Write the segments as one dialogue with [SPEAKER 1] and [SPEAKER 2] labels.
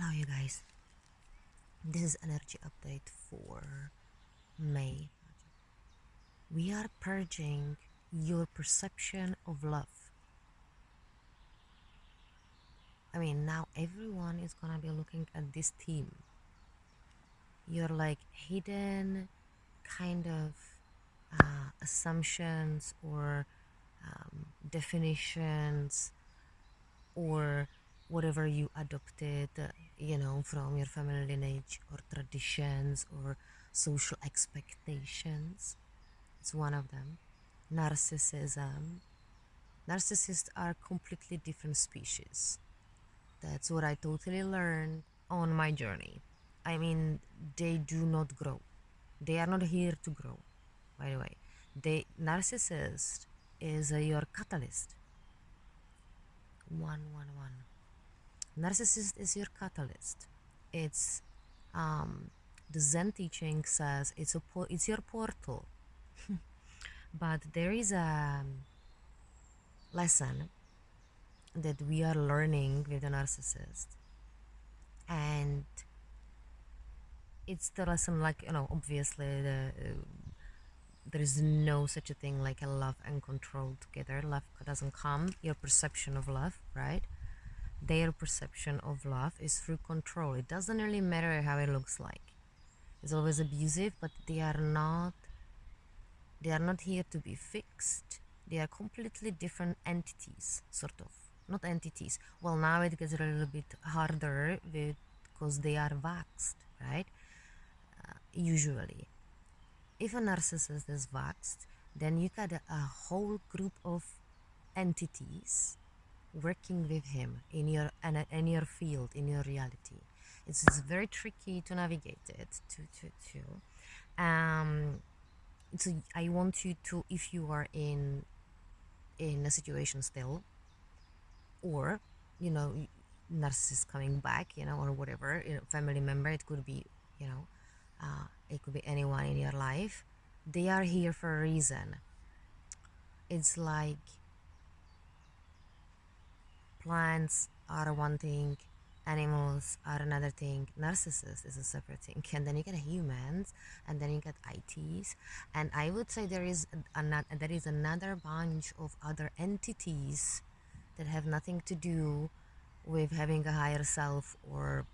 [SPEAKER 1] Hello, you guys. This is energy update for May. We are purging your perception of love. I mean, now everyone is gonna be looking at this theme. Your like hidden kind of assumptions or definitions or whatever you adopted, from your family lineage or traditions or social expectations. It's one of them. Narcissism. Narcissists are completely different species. That's what I totally learned on my journey. I mean, they do not grow. They are not here to grow, by the way. Narcissist is your catalyst. 111. Narcissist is your catalyst. It's the Zen teaching says it's your portal. But there is a lesson that we are learning with the narcissist, and it's the lesson, like, obviously there is no such a thing like a love and control together. Love doesn't come, your perception of love, right? Their perception of love is through control. It doesn't really matter how it looks like. It's always abusive, but they are not here to be fixed. They are completely different entities, sort of. Not entities. Well, now it gets a little bit harder because they are waxed, right? Usually. If a narcissist is waxed, then you got a whole group of entities working with him in your field, in your reality. It's very tricky to navigate it. So I want you to, if you are in a situation still, or narcissist coming back, or whatever, family member, it could be, it could be anyone in your life. They are here for a reason. It's like plants are one thing, animals are another thing, narcissist is a separate thing, and then you get humans, and then you get ITs, and I would say there is another bunch of other entities that have nothing to do with having a higher self or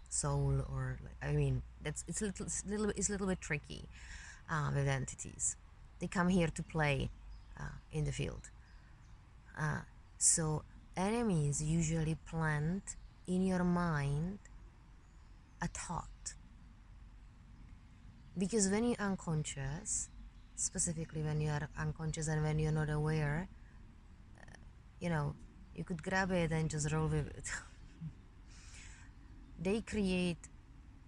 [SPEAKER 1] soul, or it's a little bit tricky with entities. They come here to play in the field. So enemies usually plant in your mind a thought, because when you're unconscious, specifically when you are unconscious and when you're not aware, you could grab it and just roll with it. They create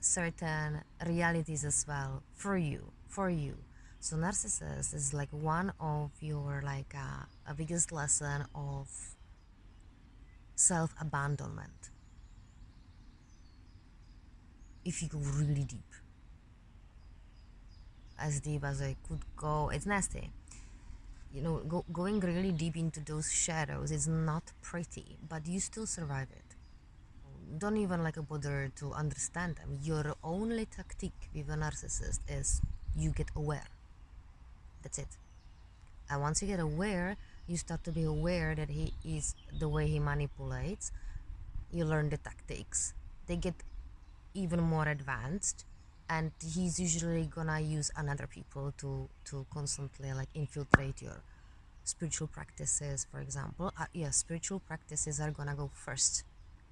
[SPEAKER 1] certain realities as well for you. So narcissist is like one of your a biggest lesson of self-abandonment. If you go really deep, as deep as I could go, it's nasty. Going really deep into those shadows is not pretty, but you still survive it. Don't even bother to understand them. Your only tactic with a narcissist is you get aware. That's it. And once you get aware, you start to be aware that he is the way he manipulates. You learn the tactics. They get even more advanced, and he's usually gonna use another people to constantly infiltrate your spiritual practices, for example. Spiritual practices are gonna go first.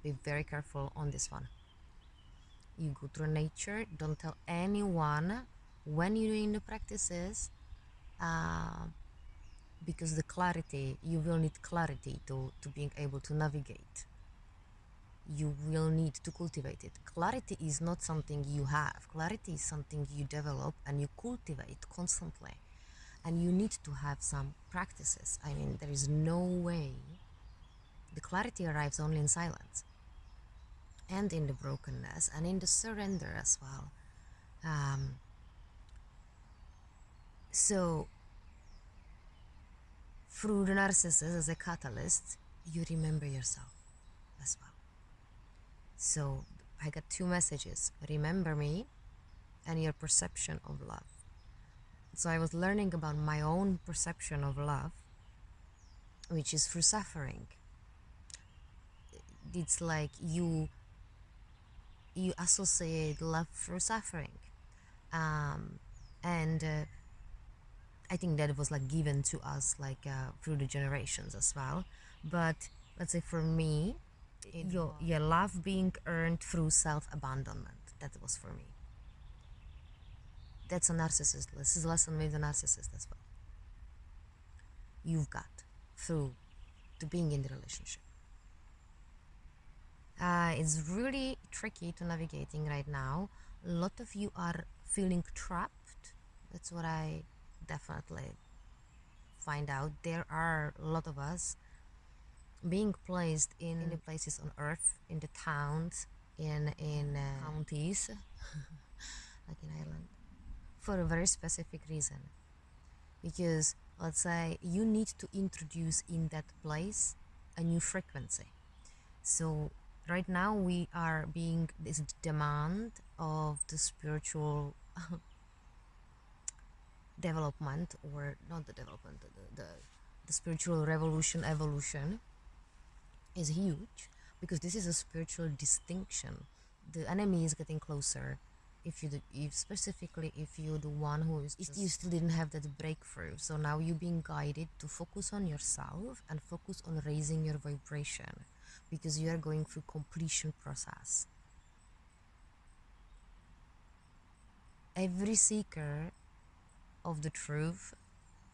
[SPEAKER 1] Be very careful on this one. You go through nature. Don't tell anyone when you're doing the practices, because you will need clarity to being able to navigate. You will need to cultivate it. Clarity is not something you have. Clarity is something you develop and you cultivate constantly. And you need to have some practices. I mean, there is no way. The clarity arrives only in silence, and in the brokenness, and in the surrender as well. So through the narcissist as a catalyst, you remember yourself as well. So I got two messages: remember me and your perception of love. So I was learning about my own perception of love, which is through suffering. It's like you associate love through suffering, and I think that was like given to us like through the generations as well. But let's say for me, your love being earned through self-abandonment. That was for me. That's a narcissist. This is a lesson with a narcissist as well. You've got through to being in the relationship. It's really tricky to navigating right now. A lot of you are feeling trapped. That's what I definitely find out. There are a lot of us being placed in the places on earth, in the towns, in counties, like in Ireland, for a very specific reason. Because let's say you need to introduce in that place a new frequency. So right now we are being this demand of the spiritual development, or not the development, the spiritual revolution, evolution is huge, because this is a spiritual distinction. The enemy is getting closer. If specifically if you're the one who is, if you still didn't have that breakthrough, so now you're being guided to focus on yourself and focus on raising your vibration, because you are going through completion process. Every seeker of the truth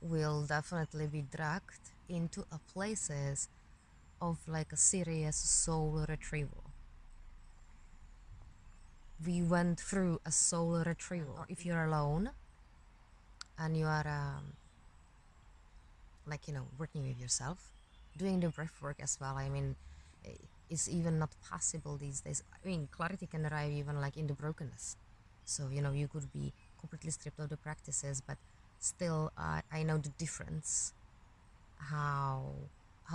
[SPEAKER 1] will definitely be dragged into a places of like a serious soul retrieval. We went through a soul retrieval. Or if you're alone and you are like, you know, working with yourself, doing the breath work as well. I mean, it's even not possible these days. I mean, clarity can arrive even like in the brokenness. So, you know, you could be completely stripped of the practices, but still I know the difference, how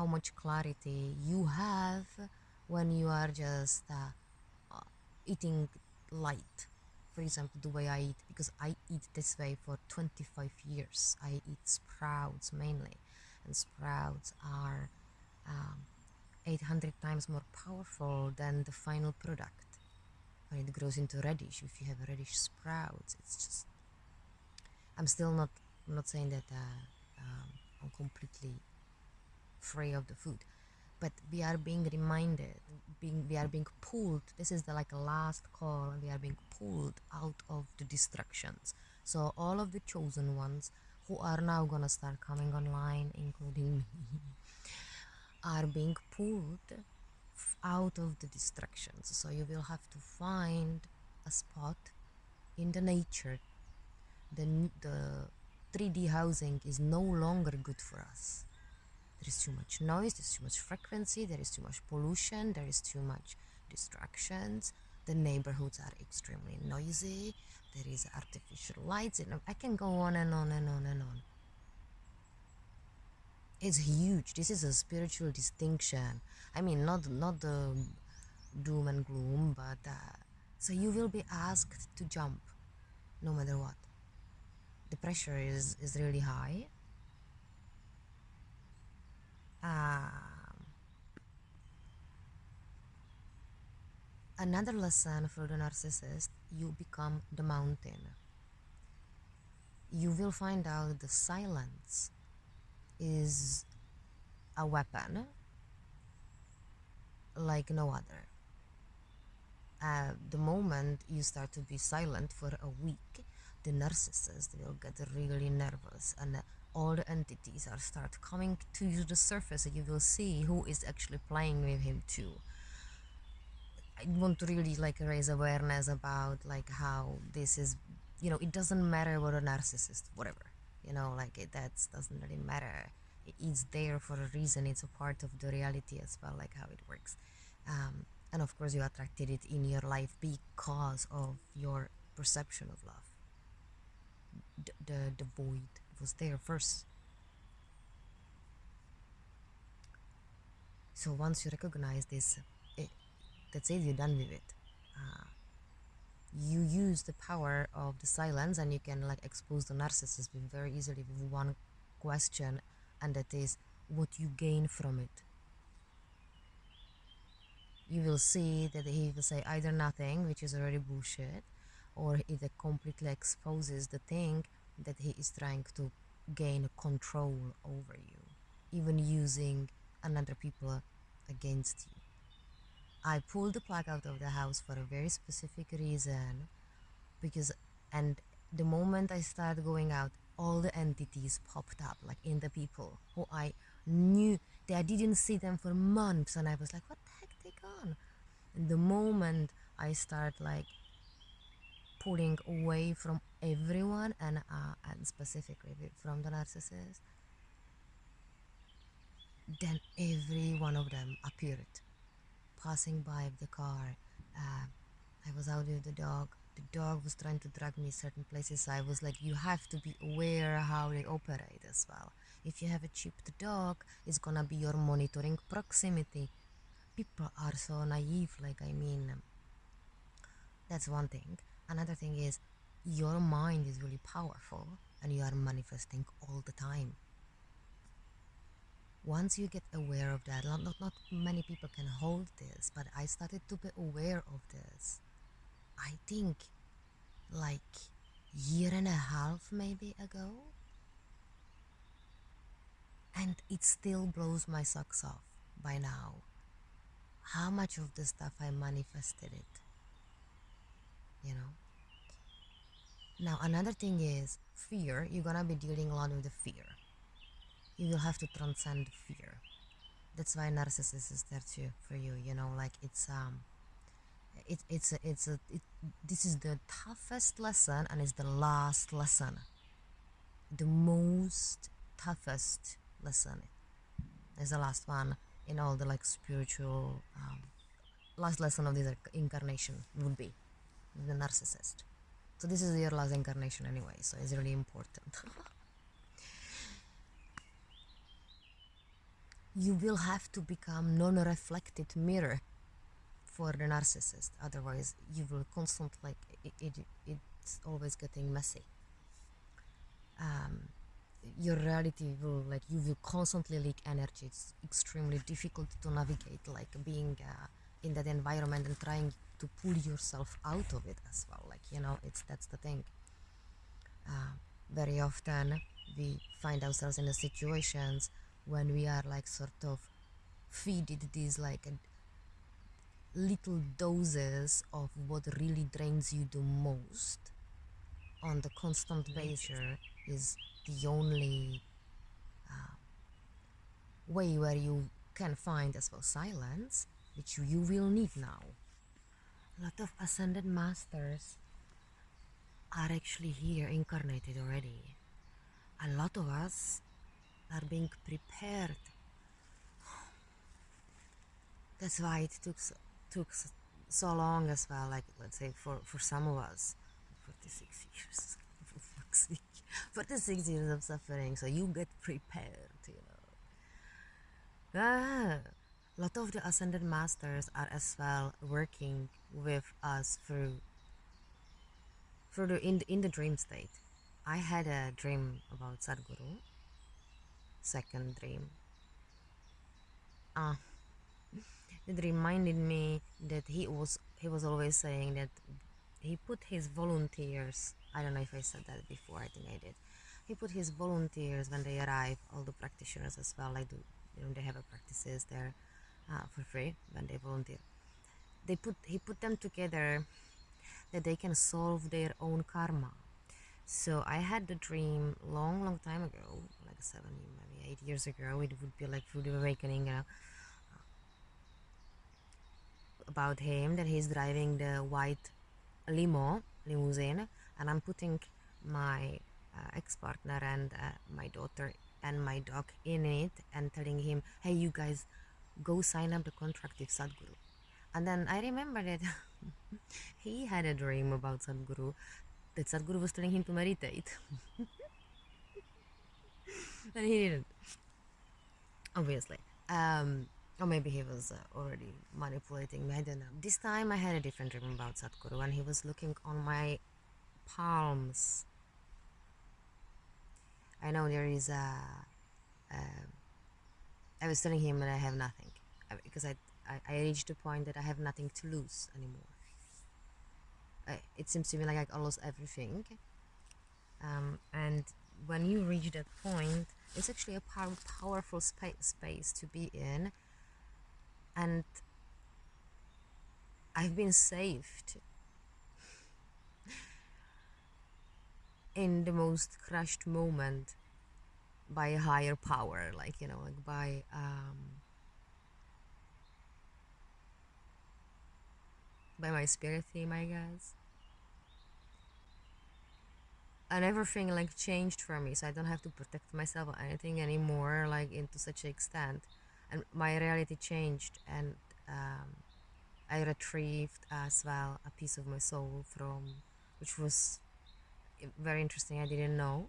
[SPEAKER 1] much clarity you have when you are just eating light. For example, the way I eat, because I eat this way for 25 years. I eat sprouts mainly, and sprouts are 800 times more powerful than the final product. When it grows into radish, if you have radish sprouts, it's just, I'm not saying that I'm completely free of the food, but we are being reminded, we are being pulled. This is the like a last call, and we are being pulled out of the distractions. So all of the chosen ones who are now gonna start coming online, including me, are being pulled out of the distractions. So you will have to find a spot in the nature. The 3D housing is no longer good for us. There is too much noise, there's too much frequency, there is too much pollution, there is too much distractions. The neighborhoods are extremely noisy, there is artificial lights, and I can go on and on and on and on. It's huge. This is a spiritual distinction. I mean, not the doom and gloom, but so you will be asked to jump no matter what. The pressure is really high. Another lesson for the narcissist: you become the mountain. You will find out the silence is a weapon like no other. The moment you start to be silent for a week, the narcissist will get really nervous, and all the entities are start coming to the surface, and you will see who is actually playing with him too. I want to really like raise awareness about like how this is, you know, it doesn't matter what a narcissist, whatever, you know, like that doesn't really matter. It's there for a reason. It's a part of the reality as well, like how it works. And of course you attracted it in your life because of your perception of love. The void was there first. So once you recognize this, that's it, you're done with it. You use the power of the silence, and you can like expose the narcissist very easily with one question, and that is what you gain from it. You will see that he will say either nothing, which is already bullshit, or it completely exposes the thing that he is trying to gain control over you, even using another people against you. I pulled the plug out of the house for a very specific reason, because, and the moment I started going out, all the entities popped up, like in the people who I knew that I didn't see them for months, and I was like, what the heck they gone? And the moment I start like pulling away from everyone, and specifically from the narcissist, then every one of them appeared, passing by the car. I was out with the dog. The dog was trying to drag me certain places. So I was like, you have to be aware how they operate as well. If you have a chipped dog, it's gonna be your monitoring proximity. People are so naive. Like, I mean, that's one thing. Another thing is, your mind is really powerful, and you are manifesting all the time. Once you get aware of that, not many people can hold this, but I started to be aware of this. I think like year and a half maybe ago, and it still blows my socks off by now how much of the stuff I manifested it, you know. Now another thing is fear. You're gonna be dealing a lot with the fear. You will have to transcend fear. That's why narcissist is there too for you, you know. Like this is the toughest lesson, and it's the last lesson, the most toughest lesson is the last one in all the like spiritual last lesson of this incarnation would be the narcissist. So this is your last incarnation anyway, so it's really important. You will have to become non-reflected mirror for the narcissist, otherwise you will constantly like it's always getting messy. Your reality will like you will constantly leak energy. It's extremely difficult to navigate, like being in that environment and trying to pull yourself out of it as well, like, you know, that's the thing. Very often we find ourselves in the situations when we are like sort of feeded these like little doses of what really drains you the most on the constant basis is the only way where you can find as well silence, which you will need now. A lot of ascended masters are actually here incarnated already. A lot of us are being prepared. That's why it took so long as well, like let's say for some of us 46 years for fuck's sake, 46 years of suffering, so you get prepared, you know. A lot of the ascended masters are as well working with us through in the dream state. I had a dream about Sadhguru, second dream. It reminded me that he was always saying that he put his volunteers, I don't know if I said that before, I think I did. He put his volunteers when they arrive, all the practitioners as well, like they have a practices there for free when they volunteer. He put them together that they can solve their own karma. So I had the dream long time ago, like 7, maybe 8 years ago. It would be like through the awakening, you know, about him that he's driving the white limousine, and I'm putting my ex-partner and my daughter and my dog in it, and telling him, hey, you guys go sign up the contract with Sadhguru. And then I remember that he had a dream about Sadhguru, that Sadhguru was telling him to meditate. And he didn't, obviously. Or maybe he was already manipulating me, I don't know. This time I had a different dream about Sadhguru, and he was looking on my palms. I know there is I was telling him that I have nothing, because I reached a point that I have nothing to lose anymore. It seems to me like I lost everything. And when you reach that point, it's actually a powerful space to be in. And I've been saved in the most crushed moment by a higher power, like, like by my spirit team, I guess. And everything like changed for me, so I don't have to protect myself or anything anymore, like into such an extent. And my reality changed, and I retrieved as well a piece of my soul from, which was very interesting. I didn't know.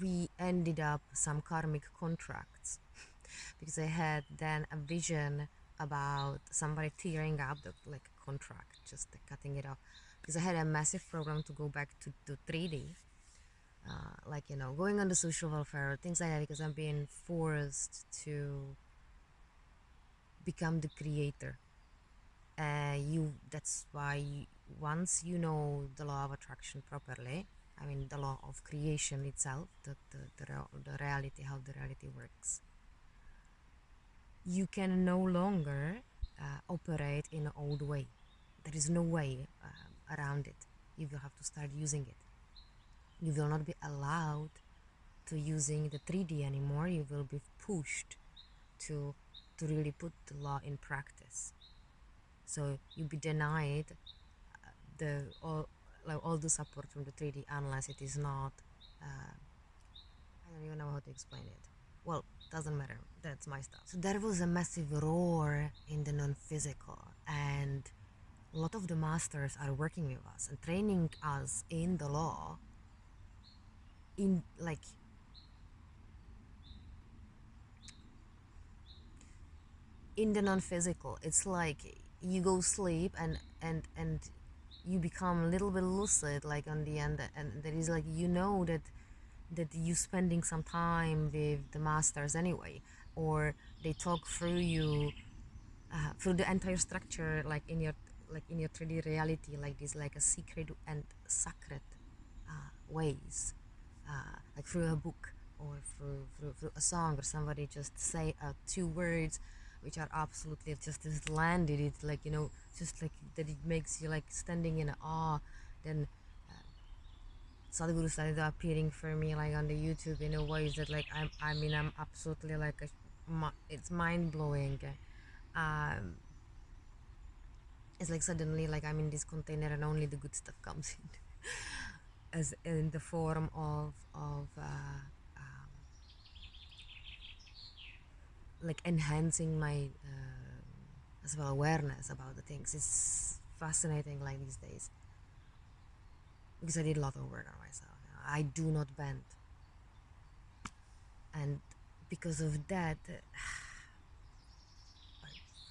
[SPEAKER 1] We ended up some karmic contracts because I had then a vision about somebody tearing up the like contract, just cutting it off, because I had a massive program to go back to 3D, like going on the social welfare, things like that, because I'm being forced to become the creator. That's why once you know the law of attraction properly, I mean the law of creation itself, the reality, how the reality works, you can no longer operate in an old way. There is no way around it. You will have to start using it. You will not be allowed to using the 3D anymore. You will be pushed to really put the law in practice. So you'll be denied the all the support from the 3D unless it is not. I don't even know how to explain it. Well, doesn't matter. That's my stuff. So there was a massive roar in the non-physical, and a lot of the masters are working with us and training us in the law. In like in the non-physical, it's like you go sleep and you become a little bit lucid, like on the end, and there is like that you spending some time with the masters anyway, or they talk through you through the entire structure, like in your 3D reality, like this, like a secret and sacred ways, like through a book or through a song, or somebody just say two words which are absolutely just landed it, like just like that, it makes you like standing in awe. Then Sadhguru started appearing for me like on the YouTube in a ways that like I'm absolutely like it's mind blowing. Um, it's like suddenly like I'm in this container and only the good stuff comes in, as in the form of like enhancing my as well awareness about the things. It's fascinating like these days, because I did a lot of work on myself. I do not bend, and because of that,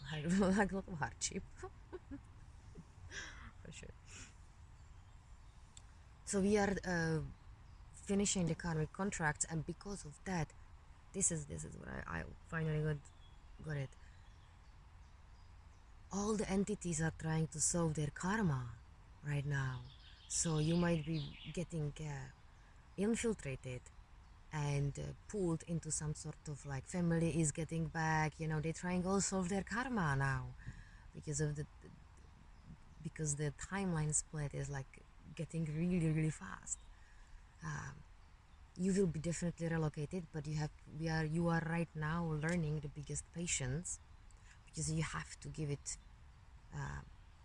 [SPEAKER 1] I had like a lot of hardship for sure. So we are finishing the karmic contracts, and because of that, this is what I finally got it. All the entities are trying to solve their karma right now, so you might be getting infiltrated and pulled into some sort of like family is getting back. They're trying to solve their karma now because of because the timeline split is like getting really really fast. You will be definitely relocated, but you are right now learning the biggest patience, because you have to give it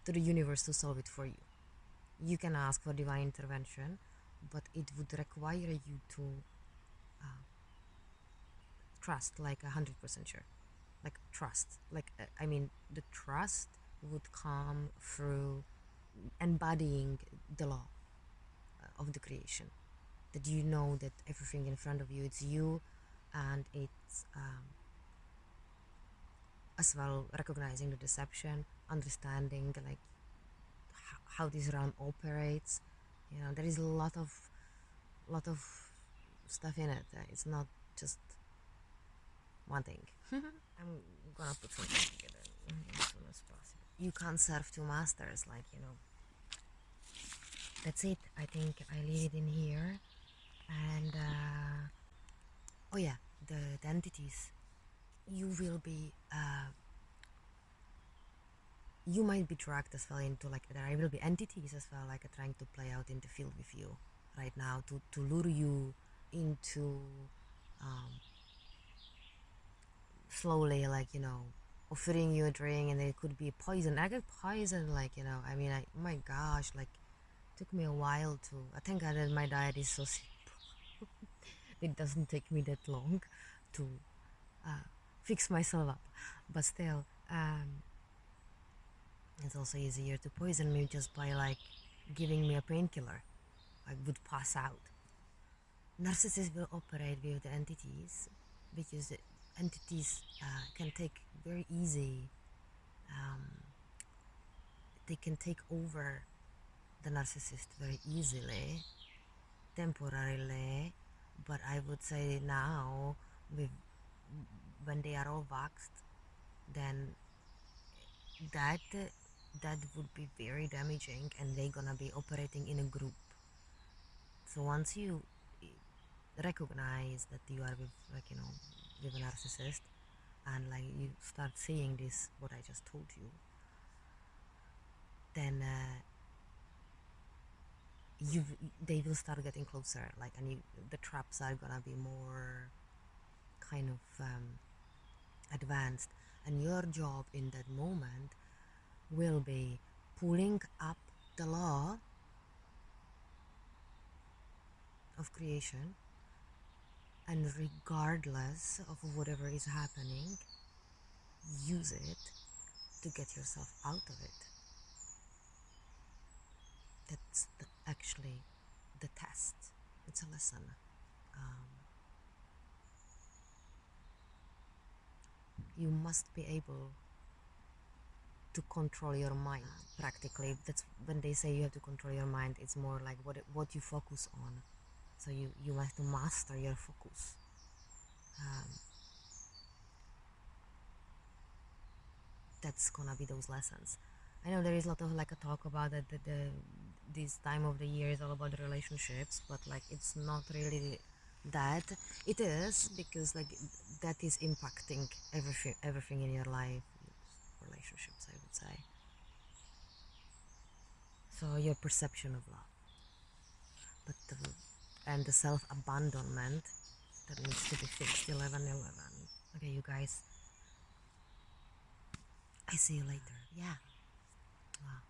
[SPEAKER 1] to the universe to solve it for you. You can ask for divine intervention, but it would require you to trust, like 100% sure, like trust, like I mean the trust would come through embodying the law of the creation, that you know that everything in front of you, it's you and it's as well recognizing the deception, understanding like how this realm operates. There is a lot of stuff in it. It's not just one thing. I'm gonna put something together as soon as possible. You can't serve two masters, that's it. I think I leave it in here. And oh yeah, the entities. You will be you might be dragged as well into there will be entities as well trying to play out in the field with you right now to lure you into slowly offering you a drink, and it could be poison. I get poison I mean, my gosh, took me a while to. I think that my diet is so simple. It doesn't take me that long to fix myself up, but still it's also easier to poison me just by giving me a painkiller. I would pass out. Narcissists will operate with the entities because the entities can take very easy. They can take over the narcissist very easily, temporarily, but I would say now, with when they are all waxed, then that would be very damaging, and they're gonna be operating in a group. So once you recognize that you are with a narcissist, and you start seeing this what I just told you, then they will start getting closer, and the traps are gonna be more kind of advanced, and your job in that moment will be pulling up the law of creation, and regardless of whatever is happening, use it to get yourself out of it. That's actually the test. It's a lesson. You must be able to control your mind. Practically, that's when they say you have to control your mind. It's more like what you focus on. So you have to master your focus. That's gonna be those lessons. I know there is a lot of a talk about that this time of the year is all about the relationships, but it's not really that. It is, because that is impacting everything in your life. Relationships, I would say. So your perception of love, but and the self-abandonment that needs to be fixed. 11/11. Okay, you guys, I see you later. Yeah. Wow.